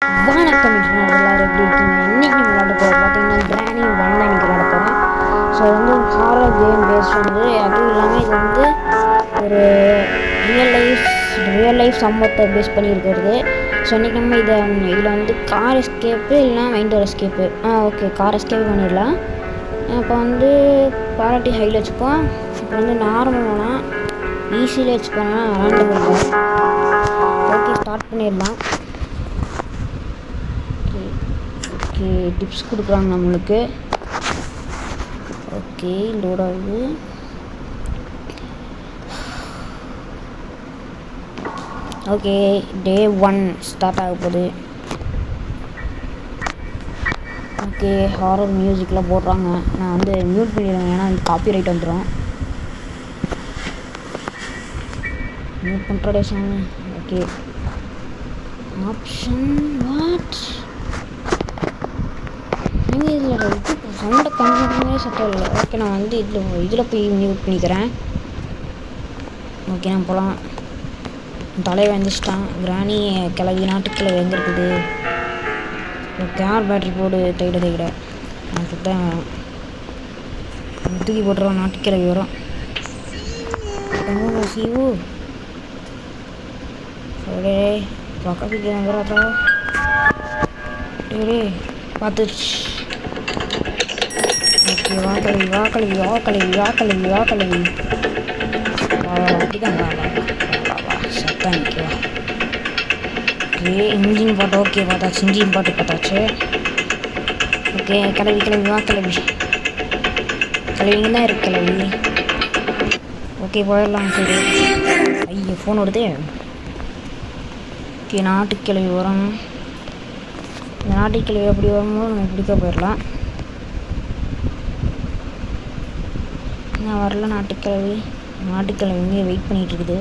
வணக்கம் எல்லோரும் எப்படி இருக்கீங்க? இன்றைக்கி நம்ம விளாட போகிறோம் பார்த்தீங்கன்னா கிராணி 1 தான் இன்றைக்கி விளாட போகிறோம். ஸோ வந்து ஹாரர் கேம் பேஸ்ட் வந்து அதுவும் இல்லாமல் இது வந்து ஒரு ரியல் லைஃப் சம்பவத்தை பேஸ் பண்ணியிருக்கிறது. ஸோ இன்றைக்கி நம்ம இதில் வந்து கார் எஸ்கேப்பு இல்லைனா மைண்டோர் எஸ்கேப்பு ஓகே கார் எஸ்கேப் பண்ணிடலாம். இப்போ வந்து குவாலிட்டி ஹையில் வச்சுப்போம். இப்போ வந்து நார்மலானா ஈஸியில் வச்சுப்போம், ரேண்டம் இல்லை. ஓகே ஸ்டார்ட் பண்ணிடலாம். ஓகே டிப்ஸ் கொடுக்குறாங்க நம்மளுக்கு. ஓகே லோட் ஆகுது. ஓகே டே 1 ஸ்டார்ட் ஆக போகுது. ஓகே ஹாரர் மியூசிக்லாம் போடுறாங்க. நான் வந்து மியூட் பண்ணிடுவேன், ஏன்னா வந்து காப்பி ரைட் வந்துடும். மியூட் பண்ணுறதே சாமி. ஓகே ஆப்ஷன் வாட் நீங்கள் இதில் இது சவுண்டை கம்மியாக சட்டம் இல்லை. ஓகே நான் வந்து இதில் போய் மியூட் பண்ணிக்கிறேன். ஓகே நான் போகலாம். தலையை வந்துச்சிட்டான். கிராணி கிளவி நாட்டுக்கிழவி எங்கே இருக்குது? கேர் பேட்ரி போடு தைட அதுக்கு தான் தூக்கி போட்டுருவோம். நாட்டுக்கிழவி வரும். சீவு டே பக்கத்துக்கு வந்துடாதா? டே பார்த்துச்சு. ஓகே வா கழுவி அப்படிதான் வா சத்தம் நிற்கவா. ஓகே இன்ஜின் பாட்டு ஓகே பார்த்தாச்சு. இன்ஜின் பாட்டு பார்த்தாச்சு. ஓகே கிளவி வா கிளவிங்க தான் இருக்கு கிளவி. ஓகே போயிடலாம். சரி ஐயோ ஃபோன் வருது. ஓகே நாட்டுக்கிழவி வரும். இந்த நாட்டுக்கிழவி அப்படி வரும்போது நம்ம பிடிக்க போயிடலாம். நான் வரல. நாட்டுக்கிழவி இங்கே வெயிட் பண்ணிகிட்டு இருக்குது.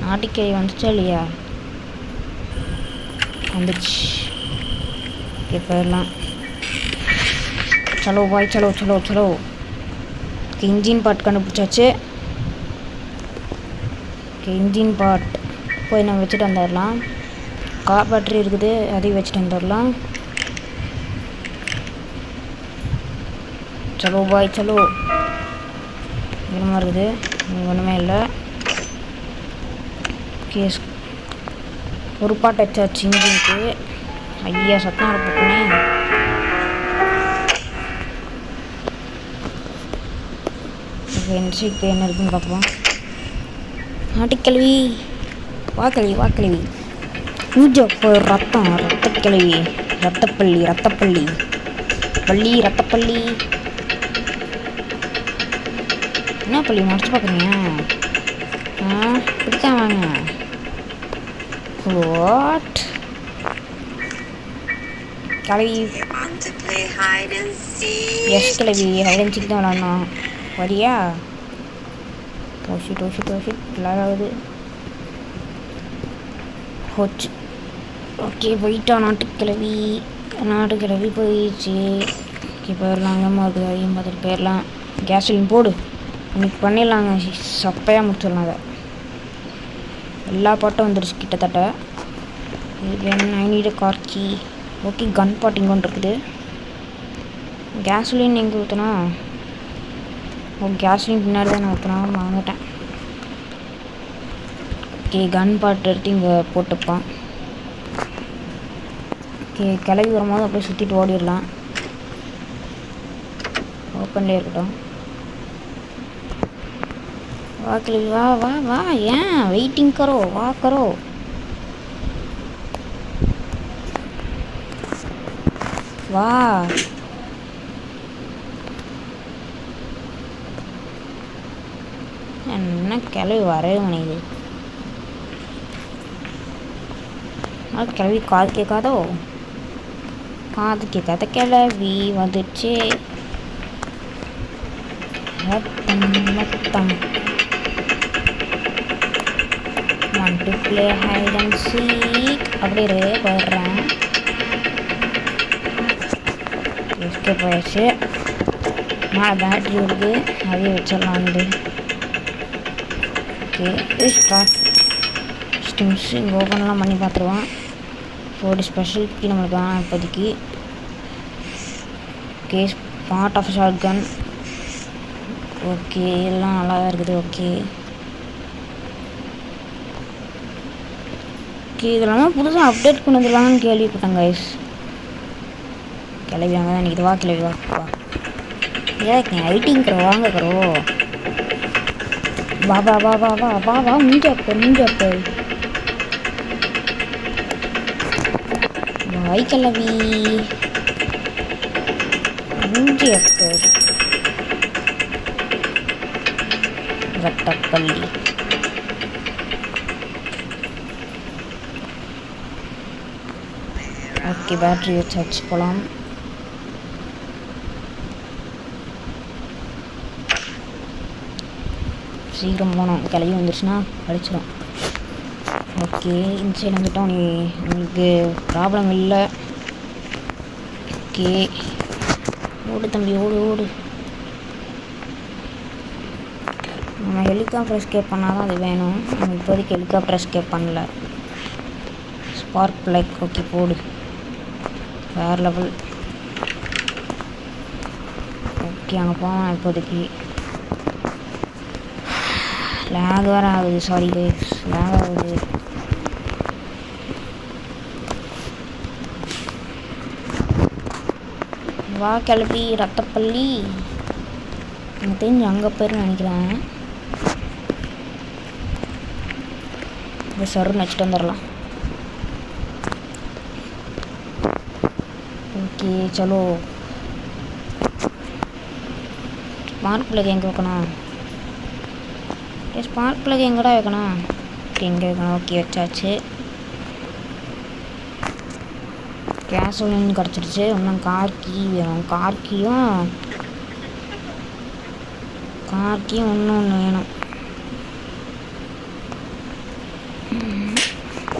நாட்டுக்கிழவி வந்துச்சா இல்லையா? வந்துச்சு. ஓகே போயிடலாம். சலோ பாய் சலோ. இன்ஜின் பார்ட் கண்டுபிடிச்சாச்சு. ஓகே இன்ஜின் பார்ட் போய் நம்ம வச்சுட்டு வந்துடலாம். கார் பேட்டரி இருக்குது, அதையும் வச்சுட்டு வந்துடலாம். சலோ பாய் சலோ. என்னமா இருக்குது? ஒன்றுமே இல்லை. ஓகே ஒரு பாட்டு வச்சாச்சு இன்ஜினுக்கு. ஐயா சத்தம் இருப்பேனே. ஓகே இப்போ என்ன இருக்குன்னு பார்ப்போம். நாட்டுக்கிழவி வா கிழவி ஊஜப்போ ரத்தக்கிழவி ரத்தப்பள்ளி என்ன பள்ளி மறைச்சு பார்க்குறீங்க? இப்படித்தான் வாங்க. வாட் கிழவி? எஸ் கிழவி ஹைட் அண்ட் சீக் தான் விளாட்ணும். வரியா? டோஷி விளாடாது போச்சு. ஓகே போயிட்டா நாட்டுக்கிழவி போயிடுச்சு. ஓகே போயிடலாம். அங்கம்மா இருக்குது, அதையும் பார்த்துட்டு போயிடலாம். கேஸ்லின் போடு, இன்னைக்கு பண்ணிடலாங்க. சப்பையாக முடிச்சிடலாம். அதை எல்லா பாட்டும் வந்துடுச்சு கிட்டத்தட்ட. இது என்ன? I need car key. Okay கன் பாட் இங்கே ஒன்று இருக்குது. கேஸ்லின் எங்கே ஊற்றினா? கேஸ்லின் பின்னாடி தான் நான் ஊற்றினா வாங்கிட்டேன். ஓகே கன் பாட் எடுத்து இங்கே போட்டுப்பான். ஓகே கிளவி வரும்போது அப்படியே சுற்றிட்டு ஓடிடலாம். ஓப்பன்லேயே இருக்கட்டும். வா கிளவி வா ஏன் வெயிட்டிங் கரோ வா கரோ. வா என்ன கிளவி வரவே மணிது. கிளவி காது கேட்காத கிளவி வந்துடுச்சு. மொத்தம் want to play hide and seek. அப்படியே போயிடுறேன். எஸ்கேப் ஆயிடுச்சு. மேலே பேட்ரி இருக்குது, அதையே வச்சிடலாம். வந்து ஓகே ஸ்டார்ட் ஸ்டிம்ஸ் இங்கே ஓப்பன்லாம் பண்ணி பார்த்துருவான். ஸோ ஒரு ஸ்பெஷல் கீ நம்மளுக்கு வேணாம் இப்போதைக்கு. Okay part of short gun. Okay எல்லாம் நல்லா தான் இருக்குது. ஓகே ஓகே இதெல்லாம் புதுசாக அப்டேட் கொண்டு வந்துடலாங்கன்னு கேள்விப்பட்டேன் கைஸ். கிளவி வாங்க தான் இன்றைக்கி வா கிளவி வா ஏன் ஐட்டிங் கரோ வாங்க கரோ வா வா வா வா வா வா வா முஞ்சப்பர் வாய் கிளவி முஞ்சப்பர் ரத்தப்பள்ளி. ஓகே பேட்ரி வச்சு போகலாம். சீக்கிரம் போனோம், கிளம்பி வந்துருச்சுன்னா அடிச்சிடும். ஓகே இந்த சைடு வந்துட்டோம், நீ உங்களுக்கு ப்ராப்ளம் இல்லை. ஓகே ஓடு தம்பி ஓடு ஓடு. நம்ம ஹெலிகாப்டர் எஸ்கேப் பண்ணால் தான் அது வேணும். நம்ம இப்போதைக்கு ஹெலிகாப்டர் எஸ்கேப் பண்ணல. ஸ்பார்க் பிளக் ஓகே போடு வேறு லெவல். ஓகே அங்கே போனால் இப்போதைக்கு லேக் வேறு ஆகுது. சாரி கைஸ் லேக் ஆகுது. வா கிளப்பி ரத்தப்பள்ளி. எனக்கு தெரிஞ்சு அங்கே போயிருன்னு நினைக்கிறேன். இந்த சருன்னு வச்சுட்டு வந்துடலாம். ஓகே சலோ. ஸ்மார்ட் பிளக் எங்கே வைக்கணும்? ஸ்பார்க் பிளக் எங்கடா வைக்கணும்? எங்கே வைக்கணும்? ஓகே வச்சாச்சு. கேசோலின் கிடச்சிருச்சு. இன்னும் கார் கீ வேணும். கார் கீயும் இன்னொன்று வேணும்.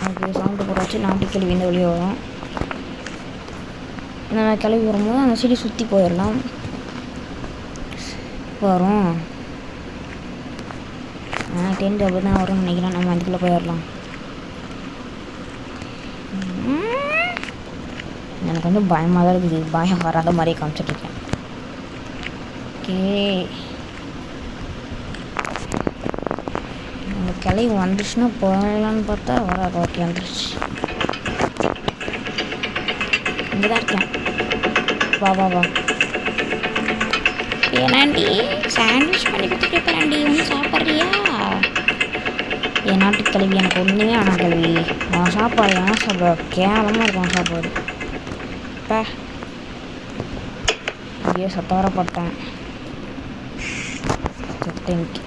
ஓகே சவுண்டு போட்டாச்சு. நாட்டுக்கிழவி இந்த வழியாக வரும். இந்த கிளவி வரும்போது அந்த செடி சுற்றி போயிடலாம். வரும் தெரிஞ்சு அப்படி தான் வரும்னு நினைக்கிறேன். நம்ம அதுக்குள்ளே போயிடலாம். எனக்கு வந்து பயமாக தான் இருக்குது. பயம் வராத மாதிரியே காமிச்சிட்ருக்கேன். ஓகே அந்த கிளை வந்துச்சுன்னா போகலான்னு பார்த்தா வராது. ஓகே வந்துருச்சு. இங்கே தான் இருக்கேன். வா வா வா. ஏனாண்டி சாண்ட்விச் பண்ணி கொடுத்துட்டு போகிறாண்டி, ஒன்றும் சாப்பிட்றியா? என் நாட்டு கல்வி எனக்கு ஒன்றுமே வேணாம் கல்வி. அவன் சாப்பாடு வேணா சாப்பிட கேவலமாக இருக்கும் சாப்பாடு. இப்போ ஐயோ சத்தவரப்பட்டேன். செத்தன்க்கு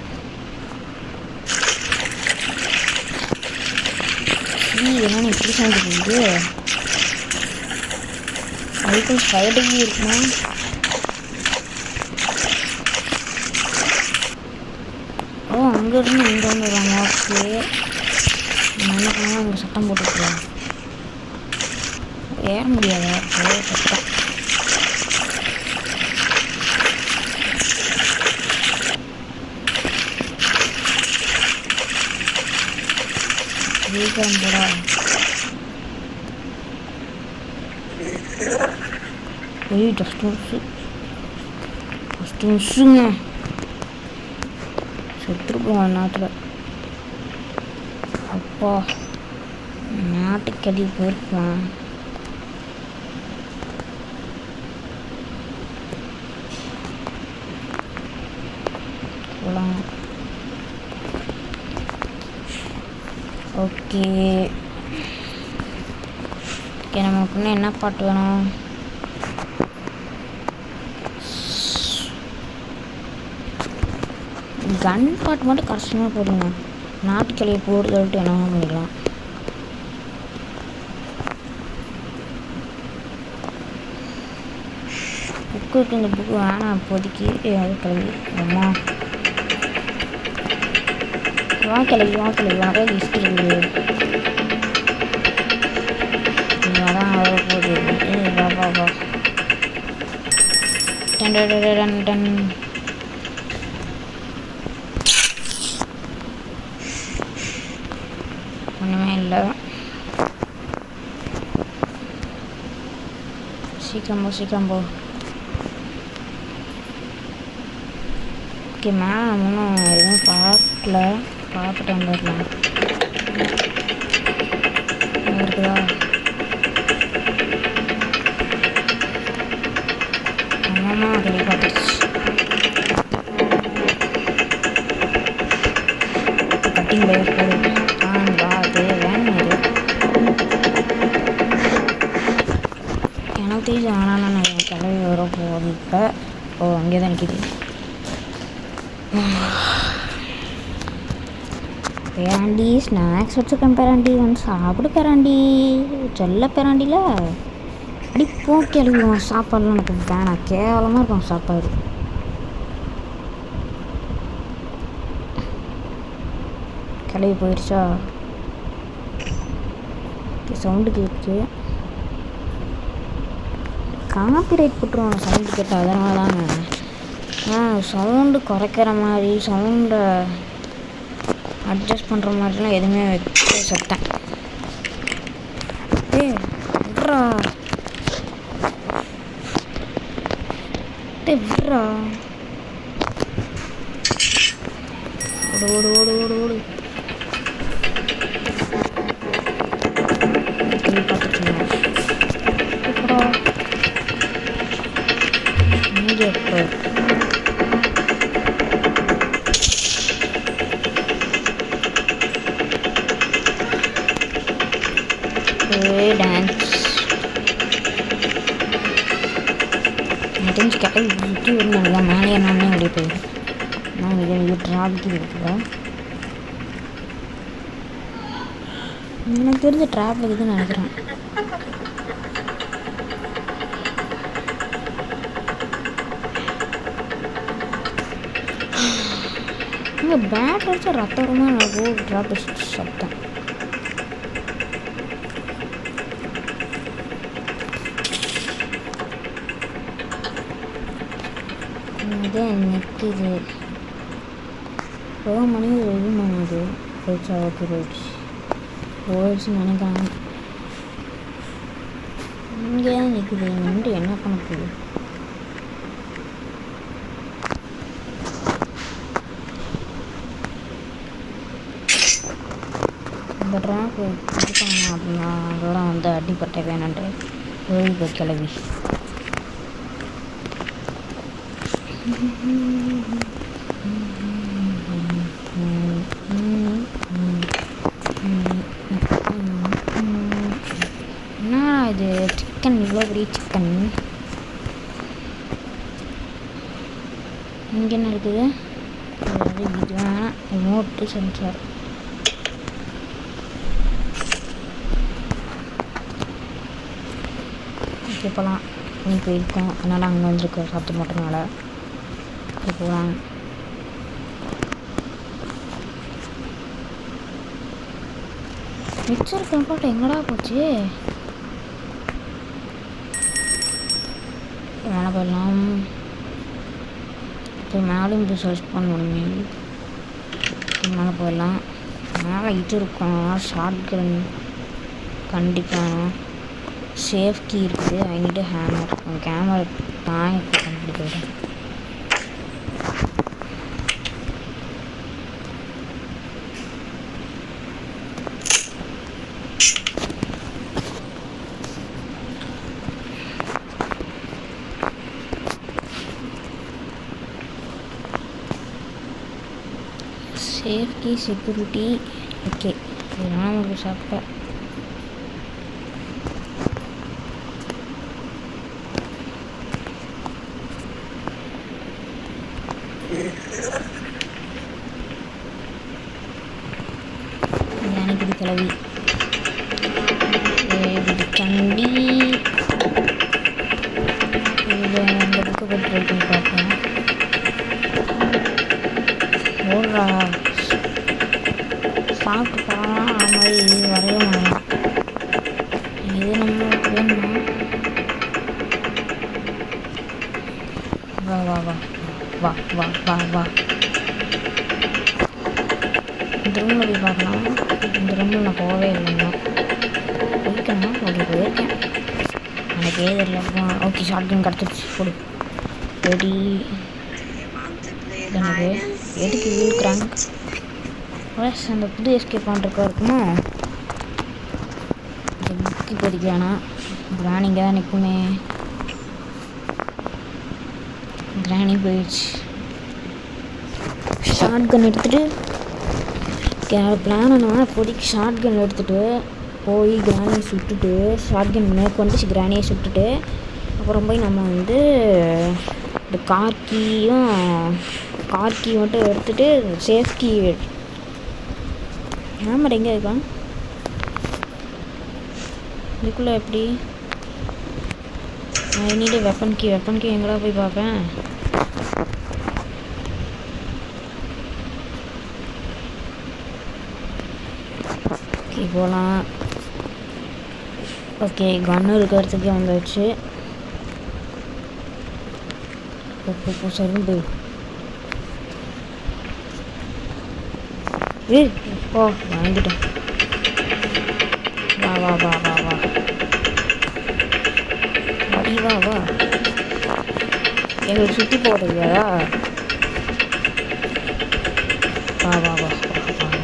என்னன்னு இப்படி செஞ்சுருக்கு. அதுக்கும் ஸ்பைடகி இருக்குமா? ஓ அங்கேருந்து இங்கே வந்துடுவாங்க. ஓகே நான் என்ன பண்ணுவோம், இங்கே சட்டம் போட்டுருக்கேன். ஏற முடியாது. ஓகே சட்டம். வீக்கம் போடா. ஏய் ஃபஸ்ட்டு மிஸ்ஸுங்க செத்துருப்போம் நாட்டில். அப்பா நாட்டுக்கடி போயிருக்கலாம். போகலாம். ஓகே ஓகே நமக்கு இன்னும் என்ன பாட்டு வேணும்? கன் பாட்டு மட்டும் கஷ்டமாக போடுங்க. நாட்டுக்கிளையை போட்டு சொல்லிட்டு என்ன பண்ணிக்கலாம். புக்கு இருக்குது. இந்த புக்கு வேணாம் இப்போதைக்கு. அது கிளவி அம்மா வா கிளவி நிறைய லிஸ்ட் இருக்குது. அதான் போகுது. வா வா வா. டன் ஒன்றுமே இல்லை. சீக்கிரம் போ. ஓகே, மேலே நம்ம இன்னும் எதுவும் பார்த்துட்டு வந்துடலாம். இருக்குதா? ஆமாம், ரெடி பார்த்துச்சு. கட்டிங் பைக் போடு. வா, அது வேணும். எனக்கு தெரிஞ்சு ஆனால் நான் கிளம்பி வர போகுது. இப்போ அங்கே தான் நிற்கிது. பேராண்டி ஸ்நாக்ஸ் வச்சுருக்கேன். பேராண்டி வந்து சாப்பிடு பேராண்டி. செல்ல பேராண்டியில் அப்படி போக்கி எழுதுவோம். சாப்பாடுலாம் எனக்கு வேணாம், கேவலமாக இருக்கும் சாப்பாடு. கிளம்பி போயிடுச்சா? சவுண்டு கேட்குது. காப்பிரைட் போட்டுருவாங்க சவுண்டு கேட்டால். அதனால தாங்க சவுண்டு குறைக்கிற மாதிரி, சவுண்டை அட்ஜஸ்ட் பண்ணுற மாதிரிலாம் எதுவுமே வச்சு சத்தேன். விட்றா ஓடு ஓடு ஓடு ஓடு ஓடு. பார்த்துக்கலாம். எப்படா இங்கே எப்போ டான்ஸ் தெரிஞ்சு விட்டு வருவாங்க. மேலே என்னன்னே அப்படியே போயிடும். நான் இது ட்ராபிக் இருக்குதா? எனக்கு தெரிஞ்ச ட்ராபிக் இருக்குதுன்னு நினைக்கிறேன். இங்கே பேட் வச்சா ரத்தமாக நடக்கும். ட்ராபிக் சத்தம். இதே நிற்கிது. மணி இது பண்ணுது. போயிடுச்சா? ஓகே போயிடுச்சுன்னு நினைக்கிறாங்க. இங்கே தான் நிற்குது. நின்று என்ன பண்ண போகுது? இந்த ட்ராக் இருக்காங்க அப்படின்னா அதோட வந்து அடிப்பட்ட வேணான்ட்டு ஓய்வு கிளவி. என்ன இது சிக்கன்? இவ்வளோ பெரிய சிக்கன். இங்கே என்ன இருக்குது? இது வேணாம். Remote sensor. இப்போலாம் நீ போயிருக்கோம். அதனால் அங்கே வந்துருக்கு சாப்பிட்டு மாட்டோம்னால போகலாம். மிக்சர் கம்பார்ட் எங்கடா போச்சு? மேலே போயிடலாம். இப்போ மேலும் போய் சர்ச் பண்ணணுமே. மேலே போயிடலாம். மேலே இது இருக்கும். ஷார்ட் கன் கண்டிப்பாக. சேஃப் கீ இருக்குது. I need hammer. கேமரா தான் இப்போ கண்டுபிடி போயிட்டேன். Safety security okay. இதெல்லாம் நமக்கு சாப்பிட்டேன். எனக்கு இது கிளவி கண்டி. இதில் அந்த புக்கை போய் ட்ரை பண்ணி பார்ப்போம். ஓடுறா சாப்பிட்டு போகலாம். அது மாதிரி வரைய முடியும். இது நம்மளுக்கு வேணுமா? வா வா வா வா வா வா வா. இந்த ரூமில் போய் பார்க்கலாம். இந்த ரூமில் நான் போகவே இல்லைங்க. போய்க்கணும். ஓகே போயிருக்கேன். எனக்கு ஏது இல்லை. ஓகே ஷார்ட் கன் கிடச்சிருச்சு. போடு ரெடி. எனக்கு எதுக்கு இழுக்கிறாங்க? ப்ளஸ் அந்த புது எஸ்கேப் பண்ணுறக்கா இருக்குமோ இந்த புக்கு படிக்கானா கிராணி இங்கே தான் நிற்குமே. கிராணி போயிடுச்சு. ஷார்ட் கன் எடுத்துகிட்டு பிளான் என்னன்னா இப்போதைக்கு ஷார்ட் கன் எடுத்துகிட்டு போய் கிராணியை சுட்டுட்டு ஷார்ட் கன் மேற்கு வந்துச்சு கிராணியை சுட்டுட்டு அப்புறம் போய் நம்ம வந்து இந்த கார் கீ மட்டும் எடுத்துகிட்டு சேஃப்டி ஹேமர் எங்கே இருக்கான்? இதுக்குள்ளே எப்படி ஐ நீடு வெப்பன் கீ எங்கடா போய் பார்ப்பேன்? ஓகே போகலாம். ஓகே கன்னு இருக்கிறதுக்கே வந்துடுச்சு. சரின்னு போய் ஓ வாங்கிட்டேன். வா வா வா வா வா அடி வா வா. எங்களுக்கு சுற்றி போடுறியா? வா வா வா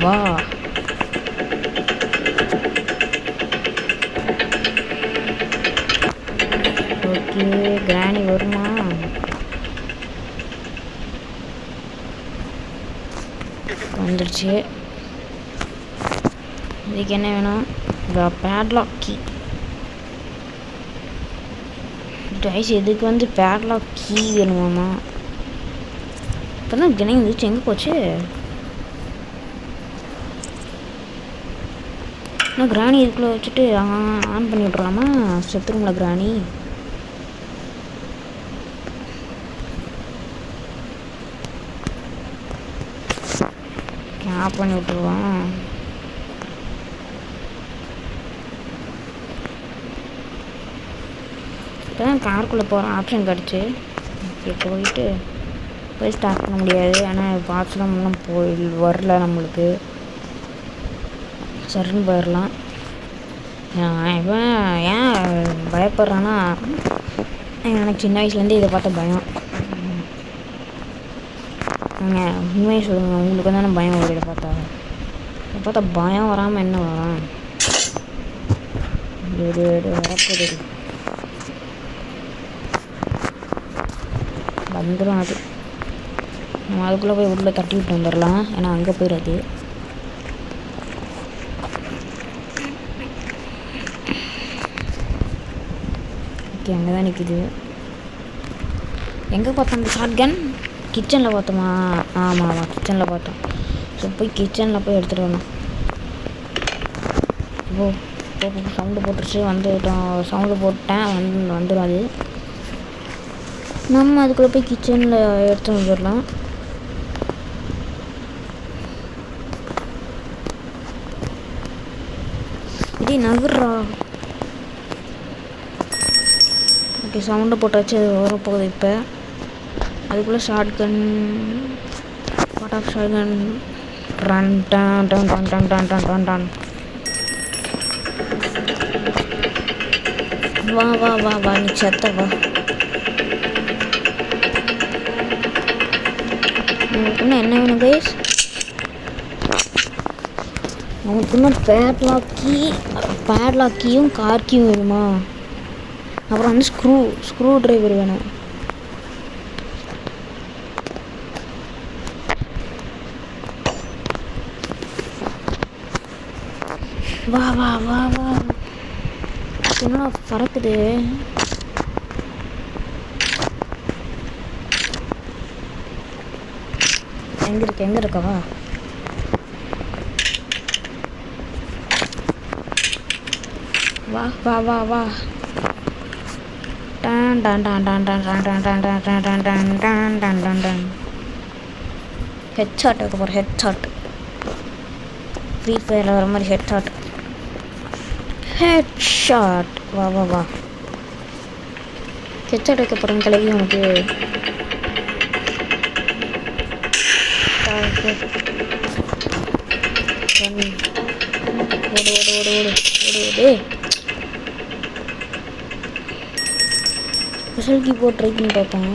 வா. ஓகே கிராணி வருமா? வந்துடுச்சு. இதுக்கு என்ன வேணும்? Padlock key. டைஸ் இதுக்கு வந்து பேட்லாக் கீ வேணுமாம்மா? இப்போ தான் கிணை வந்துச்சு. எங்கே போச்சு? நான் கிராணி இதுக்குள்ளே வச்சுட்டு ஆன் பண்ணி விட்றலாமா? செத்துருங்களா கிராணி? ஆஃப் பண்ணி விட்டுருவான். இப்போ தான் காருக்குள்ளே போகிற ஆப்ஷன் கிடச்சி போயிட்டு போய் ஸ்டார்ட் பண்ண முடியாது. ஆனால் பார்ட்ஸ்லாம் இன்னும் வரல நம்மளுக்கு. சரின்னு போயிடலாம். இவன் ஏன் பயப்படுறான்னா எனக்கு சின்ன வயசுலேருந்து இதை பார்த்த பயம். உண்மையை சொல்லுங்க, உங்களுக்கு தானே பயம் வரும் இதை பார்த்தா பயம் வராமல் என்ன வரும்? வரப்போது வந்துடும். அது நம்ம அதுக்குள்ளே போய் உள்ளே தட்டி விட்டு வந்துடலாம். ஏன்னா அங்கே போயிடாது. ஓகே அங்கே தான் நிற்கிது. எங்கே பார்த்தோம் அந்த ஷார்ட் கன்? கிச்சனில் பார்த்தோமா? ஆமாம் கிச்சனில் பார்த்தோம். ஸோ போய் கிச்சனில் போய் எடுத்துகிட்டு வரணும். சவுண்டு போட்டுருச்சு. வந்துட்டோம். சவுண்டு போட்டேன் வந்துடும். அது நம்ம அதுக்குள்ளே போய் கிச்சனில் எடுத்து வந்துடலாம். இதே நகர்றா. ஓகே சவுண்டு போட்டாச்சு. அது வரப்போகுது. இப்போ அதுக்குள்ளே short gun what of short gun run டான் டான் டான் டான் டான் டான் டான் டான். வா வா வா வா நீ செத்த வா. உங்களுக்கு இன்னும் என்ன வேணும் கைஸ்? உங்களுக்கு இன்னும் பேட்லாக் கீயும் கார் கீயும் வேணுமா? அப்புறம் வந்து ஸ்க்ரூ ட்ரைவர் வேணும். வா வா வா வா. என்னடா பறக்குது? எங்கே இருக்கவா? வா வா வா வா. டான் டான் டான் டான் டான் டான் டான் டான் டான் டான் டான் டான் டான் டான் டான் டான். ஹெட்ஷாட் வைக்க போகிற ஹெட்ஷாட். ஃப்ரீ ஃபயரில் வர மாதிரி ஹெட்ஷாட். வா வா வா. ஹெட்ஷாட் வைக்க போகிறேன் கிளவி உனக்கு. ஓடு ஓடு ஓடு ஓடு ஓடு ஓடு. ஸ்பெஷல் கீபோர்ட் ட்ரை பண்ணி பார்ப்போம்.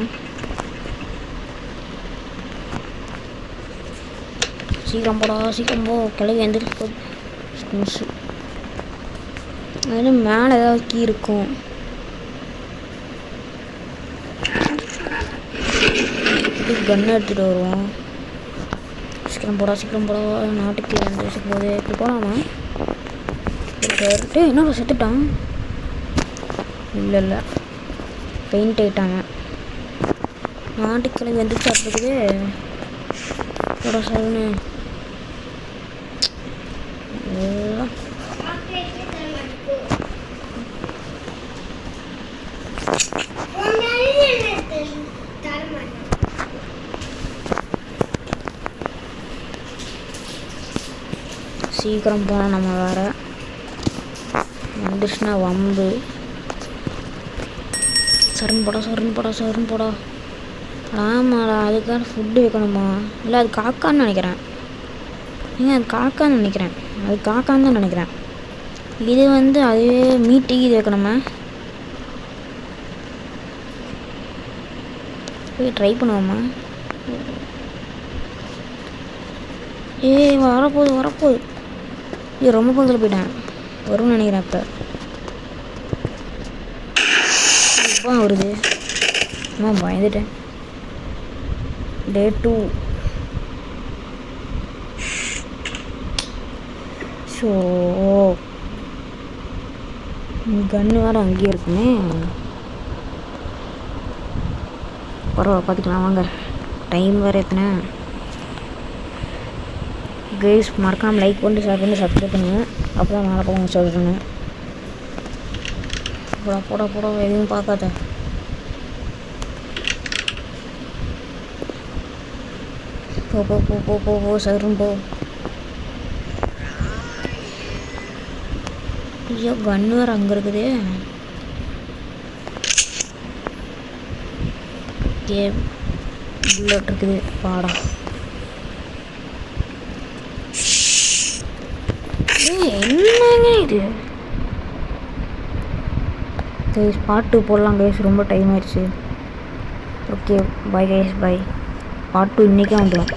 சீக்கிரம் போடா, சீக்கிரம் போ. கிளவி எந்திரிச்சு மிஸ்ஸு. அதில் மேலே ஏதாவது கீ இருக்கும். கன்னை எடுத்துகிட்டு வருவோம். சீக்கிரம் போடா, சீக்கிரம் போடா. நாட்டுக்கு எந்திரிச்சு போகுது. இப்படி போகலாமா? என்ன செத்துட்டான்? இல்லை இல்லை, பெயிண்ட் ஆகிட்டாங்க. நாட்டுக்கிழமை வந்துச்சு அப்படிக்குது. போட சொல்லுன்னு சீக்கிரம் போனால் நம்ம வேற வந்துச்சுன்னா வம்பு. சருன்னு போடா. ஆமாடா, அதுக்காக ஃபுட்டு வைக்கணுமா? இல்லை அது காக்கான்னு நினைக்கிறேன். அது காக்கான்னு தான் நினைக்கிறேன். இது வந்து அதுவே மீட்டுக்கு இது வைக்கணுமா? போய் ட்ரை பண்ணுவோம்மா. வரப்போகுது. இது ரொம்ப பக்கத்தில் போயிட்டேன். வரும்னு நினைக்கிறேன். இப்போ வருது. பயந்துட்டேன். Day 2. ஸோ கன்று வேறு அங்கேயே இருக்குமே. பரவாயில்ல, பார்த்துக்கலாம் வாங்க. டைம் வேறு எத்தனை. கைஸ் மறக்காமல் லைக் பண்ணிட்டு ஷேர் பண்ணி சப்ஸ்கிரைப் பண்ணுங்கள். அப்போ தான் மேலே போக சொல்கிறேன். போடா எதுவும் பார்க்காத. போ சரும் போ. ஐயோ கன்று வேறு அங்கே இருக்குது. புல்லட் இருக்குது. பாடா என்னங்க இது? கைஸ் பார்ட் 2 போடலாம் கைஸ். ரொம்ப டைம் ஆயிடுச்சு. ஓகே பாய் கைஸ், பாய். பார்ட் 2 இன்றைக்கே வந்துடும்.